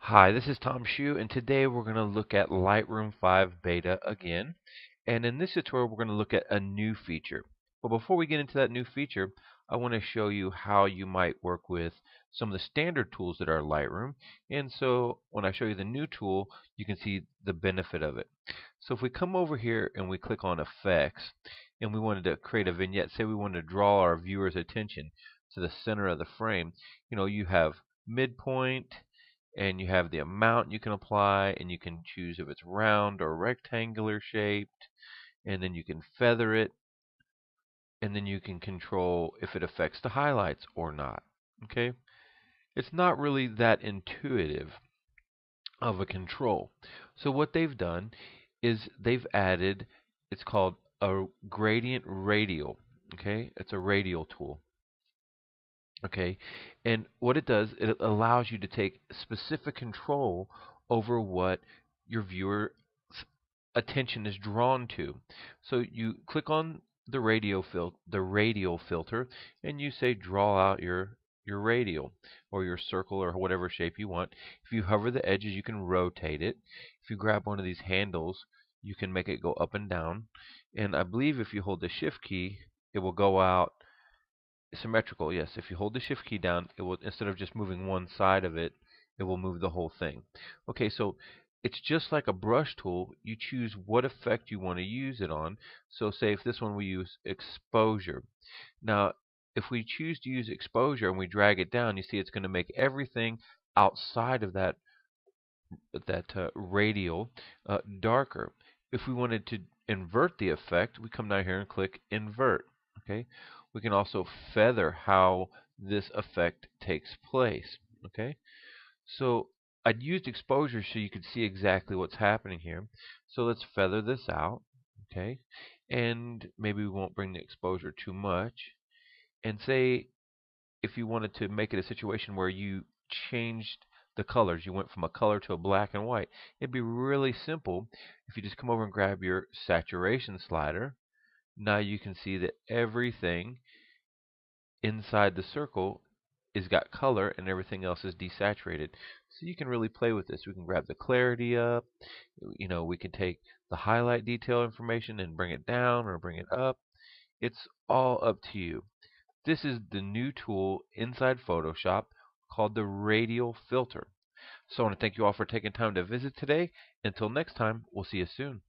Hi, this is Tom Shue, and today we're going to look at Lightroom 5 Beta again. And in this tutorial, we're going to look at a new feature. But before we get into that new feature, I want to show you how you might work with some of the standard tools that are Lightroom. And so when I show you the new tool, you can see the benefit of it. So if we come over here and we click on Effects, and we wanted to create a vignette, say we wanted to draw our viewer's attention to the center of the frame, you have midpoint, and you have the amount you can apply, and you can choose if it's round or rectangular shaped, and then you can feather it, and then you can control if it affects the highlights or not. Okay, it's not really that intuitive of a control. So what they've done is they've added, it's called a gradient radial. Okay, it's a radial tool. Okay, and what it does, it allows you to take specific control over what your viewer's attention is drawn to. So you click on the radial filter, and you say draw out your radial or your circle or whatever shape you want. If you hover the edges, you can rotate it. If you grab one of these handles, you can make it go up and down. And I believe if you hold the shift key, it will go out symmetrical. Yes, if you hold the shift key down, it will, instead of just moving one side of it, it will move the whole thing. Okay, so it's just like a brush tool. You choose what effect you want to use it on. So say if this one we use exposure. Now, if we choose to use exposure and we drag it down, you see it's going to make everything outside of that radial darker. If we wanted to invert the effect, we come down here and click invert. Okay, we can also feather how this effect takes place. Okay, so I'd used exposure so you could see exactly what's happening here. So let's feather this out. Okay, and maybe we won't bring the exposure too much. And say if you wanted to make it a situation where you changed the colors, you went from a color to a black and white, it'd be really simple if you just come over and grab your saturation slider. Now you can see that everything inside the circle is got color and everything else is desaturated. So you can really play with this. We can grab the clarity up. We can take the highlight detail information and bring it down or bring it up. It's all up to you. This is the new tool inside Photoshop called the Radial filter. So I want to thank you all for taking time to visit today. Until next time, we'll see you soon.